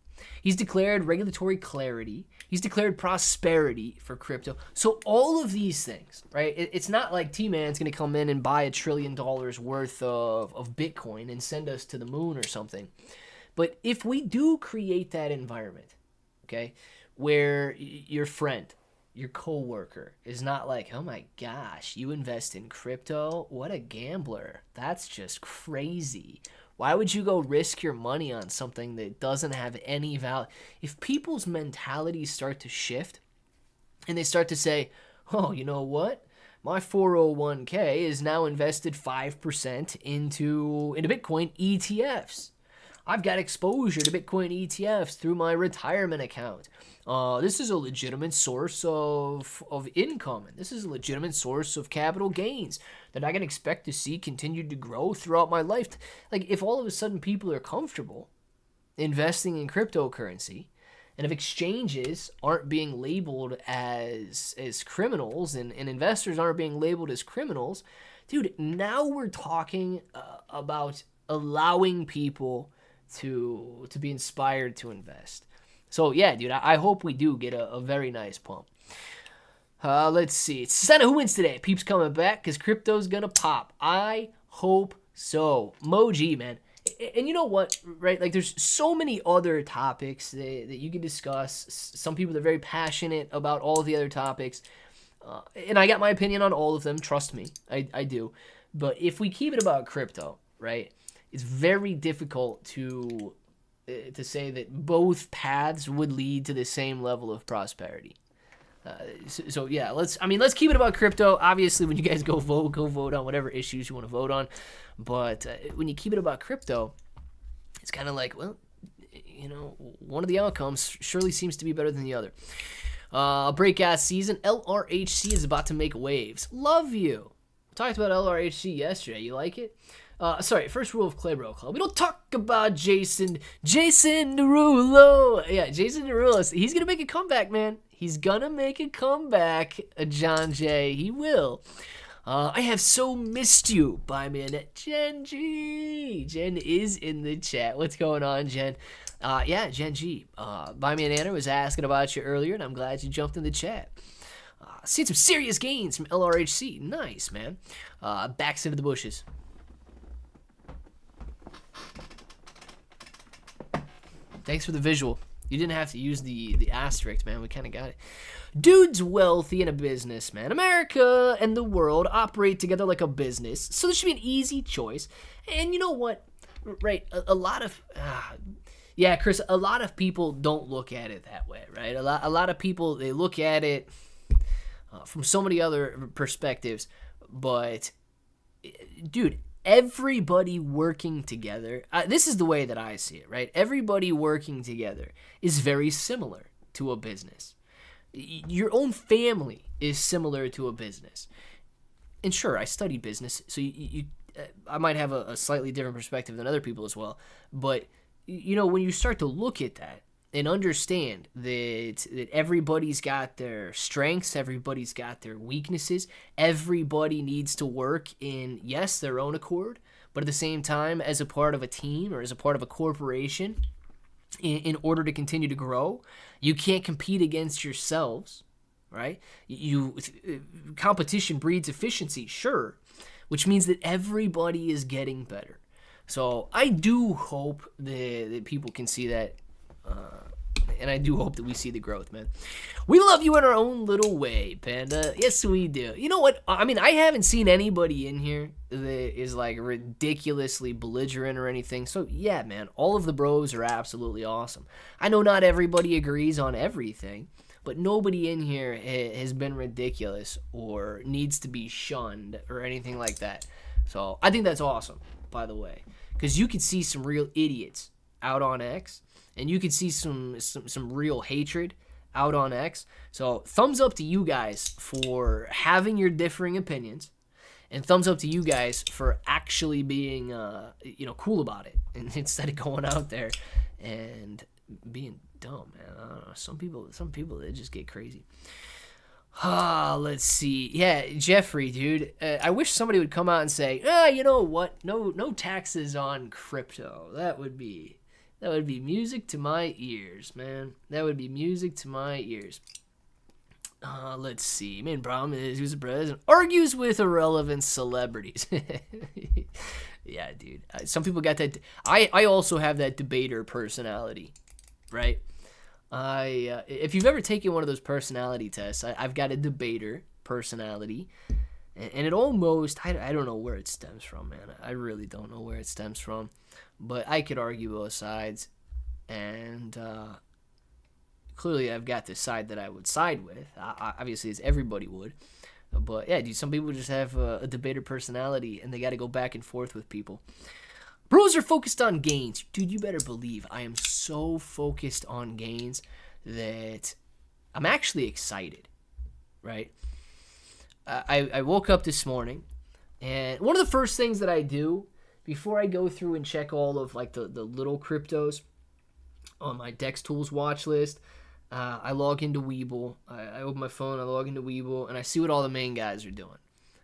He's declared regulatory clarity. He's declared prosperity for crypto. So all of these things, right? It's not like T-Man's going to come in and buy $1 trillion worth of Bitcoin and send us to the moon or something. But if we do create that environment, okay, where your friend, your coworker is not like, oh my gosh, you invest in crypto? What a gambler. That's just crazy. Why would you go risk your money on something that doesn't have any value? If people's mentalities start to shift and they start to say, oh, you know what? My 401k is now invested 5% into Bitcoin ETFs. I've got exposure to Bitcoin ETFs through my retirement account. This is a legitimate source of income, and this is a legitimate source of capital gains that I can expect to see continue to grow throughout my life. Like, if all of a sudden people are comfortable investing in cryptocurrency, and if exchanges aren't being labeled as criminals and investors aren't being labeled as criminals, dude, now we're talking about allowing people to be inspired to invest. So yeah, dude, I hope we do get a very nice pump. Let's see. Santa, who wins today? Peeps coming back because crypto's gonna pop. I hope so. Moji, man. And you know what, right? Like, there's so many other topics that you can discuss. Some people are very passionate about all of the other topics. And I got my opinion on all of them. Trust me, I do. But if we keep it about crypto, right, it's very difficult to say that both paths would lead to the same level of prosperity. So yeah, let's keep it about crypto. Obviously, when you guys go vote on whatever issues you want to vote on. But when you keep it about crypto, it's kind of like, well, you know, one of the outcomes surely seems to be better than the other. Breakout season, LRHC is about to make waves. Love you. Talked about LRHC yesterday. You like it? Sorry, first rule of Claybro Club. We don't talk about Jason Derulo. Yeah, Jason Derulo. He's going to make a comeback, man. He's going to make a comeback, John Jay. He will. I have so missed you. Buy me a net. Jen G. Jen is in the chat. What's going on, Jen? Yeah, Jen G. Buy me a nanner was asking about you earlier, and I'm glad you jumped in the chat. Seen some serious gains from LRHC. Nice, man. Backs into the bushes. Thanks for the visual. You didn't have to use the asterisk, man. We kind of got it. Dude's wealthy and a businessman. America and the world operate together like a business, so this should be an easy choice. And you know what? Right, a lot of... yeah, Chris, a lot of people don't look at it that way, right? A lot of people, they look at it from so many other perspectives. But, dude, everybody working together, this is the way that I see it, right? Everybody working together is very similar to a business. Your own family is similar to a business. And sure, I studied business, so I might have a slightly different perspective than other people as well. But, you know, when you start to look at that and understand that everybody's got their strengths, everybody's got their weaknesses, everybody needs to work in, yes, their own accord, but at the same time, as a part of a team or as a part of a corporation, in order to continue to grow, you can't compete against yourselves, right? Competition breeds efficiency, sure, which means that everybody is getting better. So I do hope that people can see that, and I do hope that we see the growth, man. We love you in our own little way, Panda. Yes, we do. You know what? I mean, I haven't seen anybody in here that is like ridiculously belligerent or anything. So yeah, man, all of the bros are absolutely awesome. I know not everybody agrees on everything, but nobody in here has been ridiculous or needs to be shunned or anything like that. So I think that's awesome, by the way, because you can see some real idiots out on X, and you can see some real hatred out on X. So thumbs up to you guys for having your differing opinions, and thumbs up to you guys for actually being cool about it, and instead of going out there and being dumb, man. I don't know. Some people they just get crazy. Let's see. Yeah, Jeffrey, dude. I wish somebody would come out and say, you know what? No taxes on crypto. That would be That would be music to my ears, man. That would be music to my ears. Let's see. Main problem is who's the president argues with irrelevant celebrities. Yeah, dude. Some people got that. I also have that debater personality, right? If you've ever taken one of those personality tests, I've got a debater personality, and it almost, I don't know where it stems from, man. I really don't know where it stems from, but I could argue both sides, and clearly I've got the side that I would side with, obviously, as everybody would. But yeah, dude, some people just have a debater personality, and they got to go back and forth with people. Bros are focused on gains. Dude, you better believe I am so focused on gains that I'm actually excited, right? I woke up this morning, and one of the first things that I do before I go through and check all of like the little cryptos on my Dex Tools watch list, I log into Webull. I open my phone, I log into Webull, and I see what all the main guys are doing.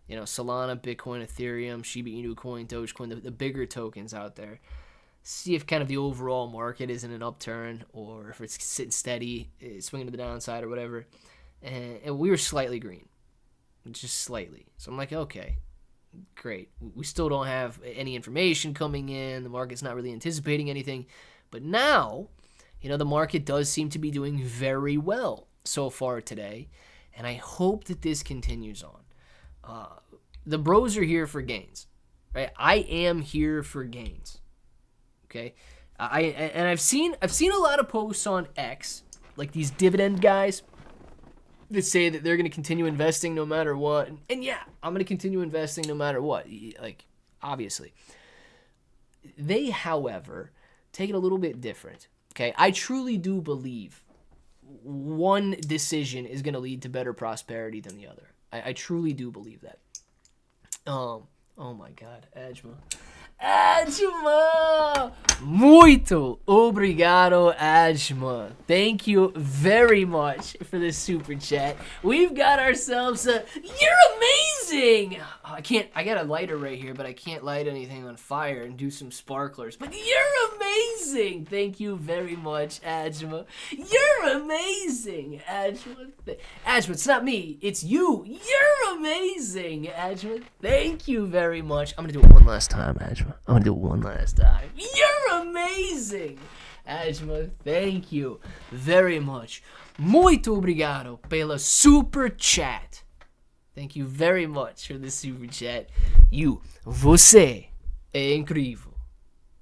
You know, Solana, Bitcoin, Ethereum, Shiba Inu Coin, Dogecoin, the bigger tokens out there. See if kind of the overall market is in an upturn, or if it's sitting steady, it's swinging to the downside or whatever. And we were slightly green, just slightly. So I'm like, okay, great. We still don't have any information coming in. The market's not really anticipating anything. But now, you know, the market does seem to be doing very well so far today, and I hope that this continues on. The bros are here for gains, right? I am here for gains. Okay, I've seen a lot of posts on X, like these dividend guys that say that they're going to continue investing no matter what. And yeah, I'm going to continue investing no matter what. Like, obviously, they, however, take it a little bit different. Okay, I truly do believe one decision is going to lead to better prosperity than the other. I truly do believe that. Oh my God, Ajma. Ajma! Muito obrigado, Ajma. Thank you very much for this super chat. We've got ourselves a... You're amazing! I got a lighter right here, but I can't light anything on fire and do some sparklers. But you're amazing! Thank you very much, Ajma. You're amazing, Ajma. Ajma, it's not me. It's you. You're amazing, Ajma. Thank you very much. I'm going to do it one last time, Ajma. I'm going to do it one last time. You're amazing! Ajma, thank you very much. Muito obrigado pela super chat. Thank you very much for the super chat. Você é incrível.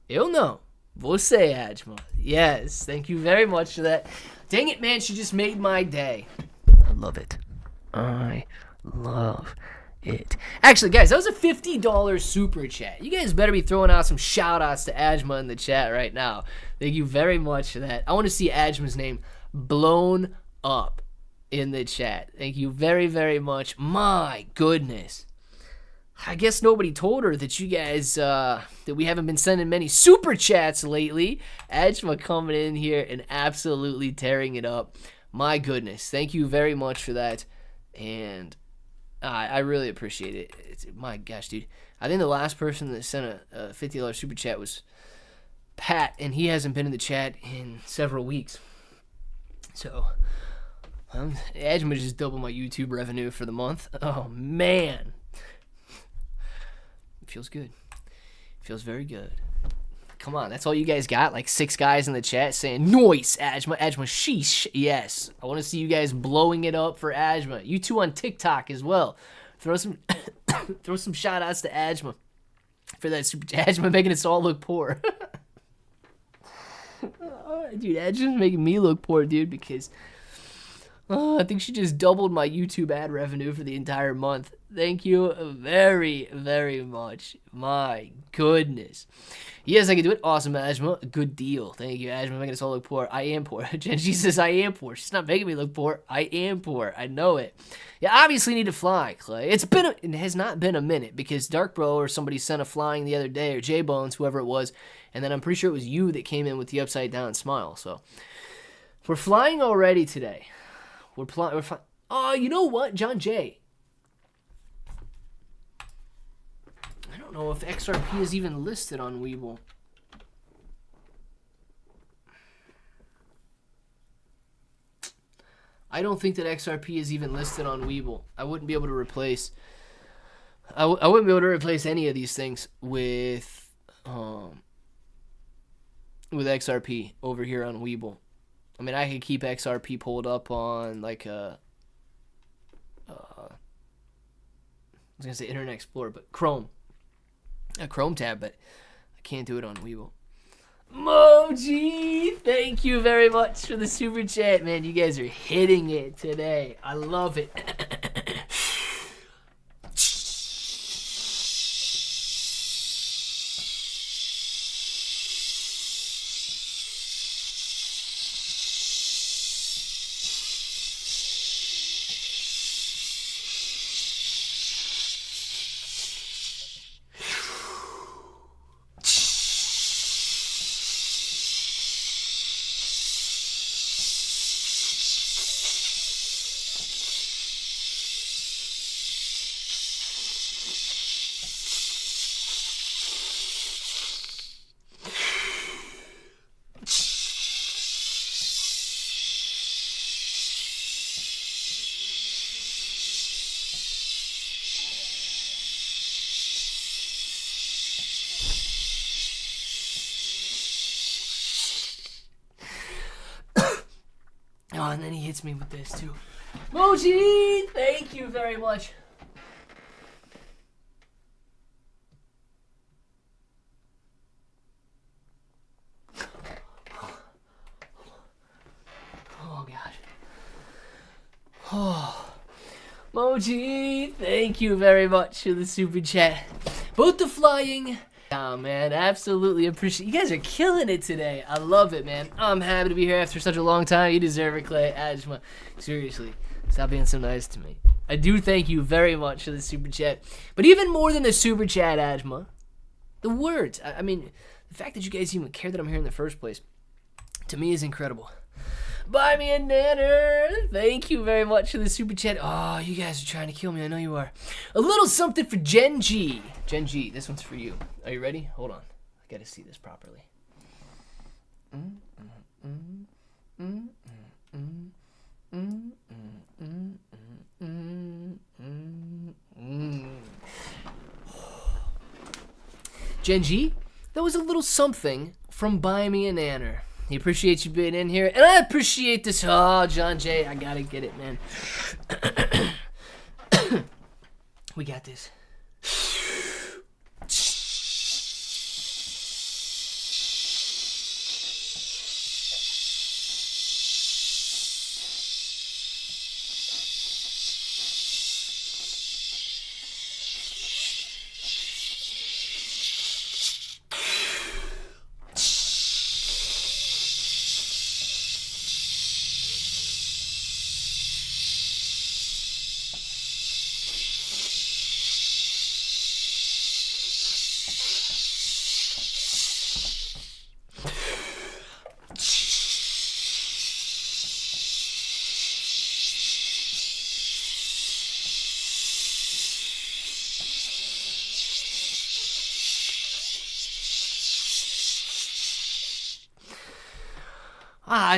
Eu não. Você, Ajma. Yes, thank you very much for that. Dang it, man, she just made my day. I love it. I love it. Actually, guys, that was a $50 super chat. You guys better be throwing out some shout outs to Ajma in the chat right now. Thank you very much for that. I want to see Ajma's name blown up in the chat. Thank you very, very much. My goodness. I guess nobody told her that you guys, that we haven't been sending many super chats lately. Ajma coming in here and absolutely tearing it up. My goodness. Thank you very much for that. And I really appreciate it. My gosh, dude. I think the last person that sent a $50 super chat was Pat, and he hasn't been in the chat in several weeks. So, Ajma just doubled my YouTube revenue for the month. Oh, man. It feels good. It feels very good. Come on, that's all you guys got? Like 6 guys in the chat saying, "Nice, Ajma, sheesh." Yes, I want to see you guys blowing it up for Ajma. You two on TikTok as well. Throw some throw some shout outs to Ajma for that super Ajma making us all look poor. Dude, Ajma's making me look poor, dude, because I think she just doubled my YouTube ad revenue for the entire month. Thank you very, very much. My goodness. Yes, I can do it. Awesome, Ajma. Good deal. Thank you, Ajma, making us all look poor. I am poor. Jen, she says I am poor. She's not making me look poor. I am poor. I know it. You obviously need to fly, Clay. It has not been a minute because Dark Bro or somebody sent a flying the other day, or J-Bones, whoever it was, and then I'm pretty sure it was you that came in with the upside down smile. So we're flying already today. We're flying. Oh, you know what, John Jay? I don't know if XRP is even listed on Webull. I don't think that XRP is even listed on Webull. I wouldn't be able to replace. I wouldn't be able to replace any of these things with XRP over here on Webull. I mean, I could keep XRP pulled up on like a, I was gonna say Internet Explorer, but Chrome, a Chrome tab, but I can't do it on Webull. Moji, thank you very much for the super chat, man. You guys are hitting it today. I love it. Oh, and then he hits me with this too. Moji, thank you very much. Oh, gosh. Oh. Moji, thank you very much for the super chat. Both the flying. Oh, man, absolutely appreciate you guys are killing it today. I love it, man. I'm happy to be here after such a long time. You deserve it, Clay. Ajma. Seriously, stop being so nice to me. I do thank you very much for the super chat. But even more than the super chat, Ajma, the words. I mean, the fact that you guys even care that I'm here in the first place, to me is incredible. Buy me a nanner. Thank you very much for the super chat. Oh, you guys are trying to kill me. I know you are. A little something for Gen G. Gen G, this one's for you. Are you ready? Hold on. I gotta see this properly. Gen G, that was a little something from Buy Me a Nanner. He appreciates you being in here, and I appreciate this. Oh, John Jay, I gotta get it, man. We got this.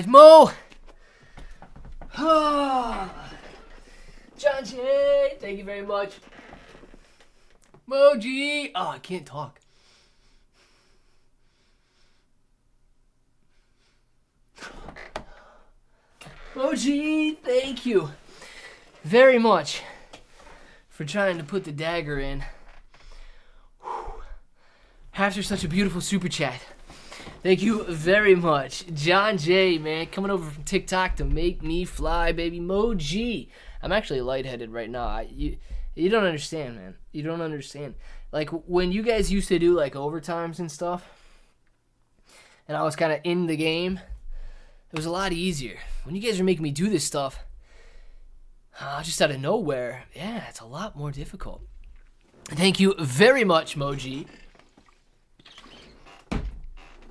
Mo! John J, thank you very much. Moji! Oh, I can't talk. Moji, thank you very much for trying to put the dagger in. After such a beautiful super chat. Thank you very much. John J, man, coming over from TikTok to make me fly, baby. Moji. I'm actually lightheaded right now. You don't understand, man. You don't understand. Like, when you guys used to do, like, overtimes and stuff, and I was kind of in the game, it was a lot easier. When you guys are making me do this stuff, just out of nowhere, yeah, it's a lot more difficult. Thank you very much, Moji.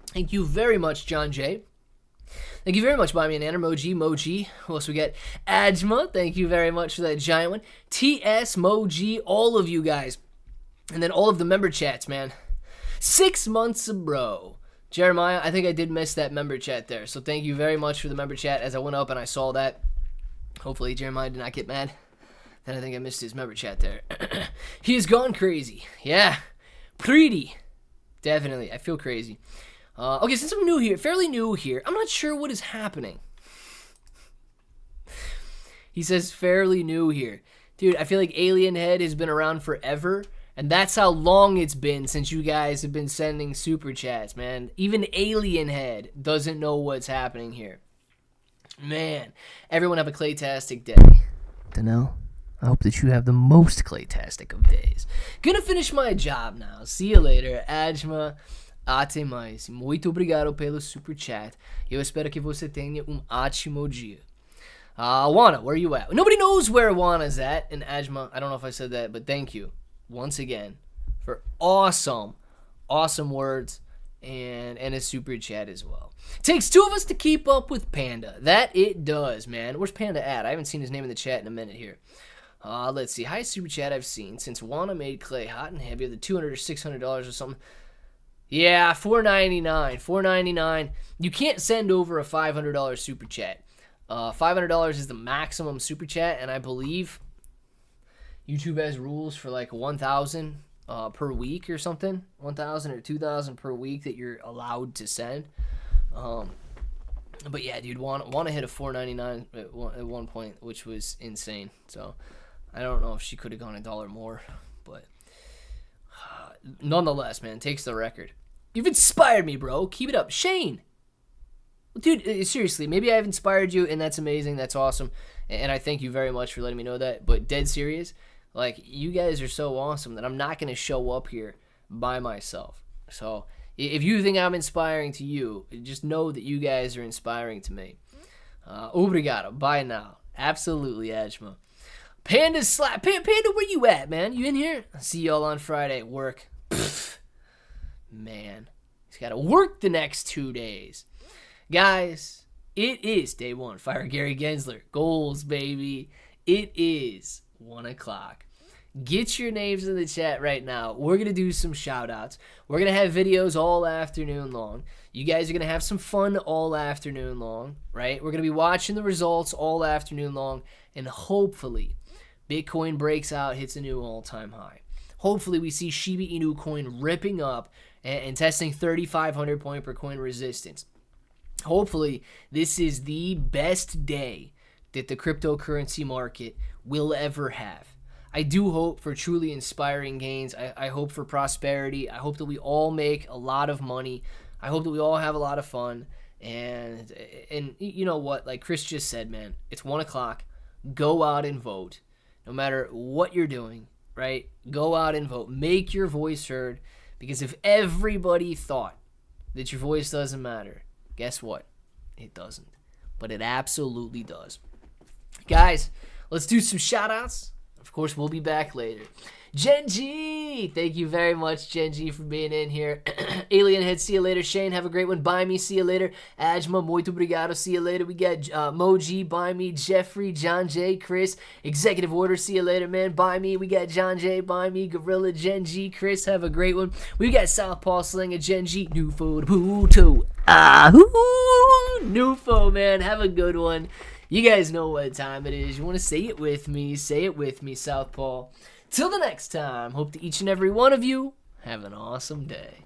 Thank you very much, John J. Thank you very much, Buy Me an Nanner, Moji. Who else we got? Ajma, thank you very much for that giant one. TS, Moji, all of you guys. And then all of the member chats, man. 6 months of bro. Jeremiah, I think I did miss that member chat there. So thank you very much for the member chat as I went up and I saw that. Hopefully Jeremiah did not get mad. Then I think I missed his member chat there. He has gone crazy. Yeah. Pretty. Definitely. I feel crazy. Okay, since I'm new here, fairly new here, I'm not sure what is happening. He says fairly new here. Dude, I feel like Alien Head has been around forever, and that's how long it's been since you guys have been sending super chats, man. Even Alien Head doesn't know what's happening here. Man, everyone have a claytastic day. Dunno. I hope that you have the most claytastic of days. Gonna finish my job now. See you later. Ajma, até mais. Muito obrigado pelo super chat. Eu espero que você tenha ótimo dia. Wana, where are you at? Nobody knows where Wana's at. And Ajma, I don't know if I said that, but thank you once again for awesome words and a super chat as well. Takes two of us to keep up with Panda. That it does, man. Where's Panda at? I haven't seen his name in the chat in a minute here. Let's see. Highest super chat I've seen since Wana made Clay hot and heavy. The $200 or $600 or something. Yeah, $4.99. $4.99. You can't send over a $500 super chat. $500 is the maximum super chat, and I believe YouTube has rules for like 1,000 per week or something. 1,000 or 2,000 per week that you're allowed to send. But yeah, dude, want to hit a $4.99 at one point, which was insane. So I don't know if she could have gone $1 more, but nonetheless, man, takes the record. You've inspired me, bro. Keep it up, Shane. Dude, seriously, maybe I've inspired you, and that's amazing. That's awesome, and I thank you very much for letting me know that. But dead serious, like, you guys are so awesome that I'm not going to show up here by myself. So if you think I'm inspiring to you, just know that you guys are inspiring to me. Obrigado. Bye now. Absolutely, Ajma. Panda slap. Panda, where you at, man? You in here? I'll see y'all on Friday at work. Pfft. Man, he's got to work the next 2 days. Guys, it is day one. Fire Gary Gensler. Goals, baby. It is 1 o'clock. Get your names in the chat right now. We're going to do some shout-outs. We're going to have videos all afternoon long. You guys are going to have some fun all afternoon long, right? We're going to be watching the results all afternoon long, and hopefully Bitcoin breaks out, hits a new all-time high. Hopefully we see Shiba Inu Coin ripping up and testing 3,500 point per coin resistance. Hopefully, this is the best day that the cryptocurrency market will ever have. I do hope for truly inspiring gains. I hope for prosperity. I hope that we all make a lot of money. I hope that we all have a lot of fun. And you know what? Like Chris just said, man, it's 1 o'clock. Go out and vote. No matter what you're doing, right? Go out and vote. Make your voice heard. Because if everybody thought that your voice doesn't matter, guess what? It doesn't. But it absolutely does. Guys, let's do some shout-outs. Of course, we'll be back later. Genji! Thank you very much, Genji, for being in here. Alien Head, see you later. Shane, have a great one. Buy me, see you later. Ajma, muito obrigado, see you later. We got Moji, buy me. Jeffrey, John J, Chris. Executive Order, see you later, man. Buy me. We got John J, buy me. Gorilla, Genji, Chris, have a great one. We got Southpaw Slinger, Genji, Nufo, Puto. Nufo, man. Have a good one. You guys know what time it is. You want to say it with me? Say it with me, Southpaw. Till the next time, hope that each and every one of you have an awesome day.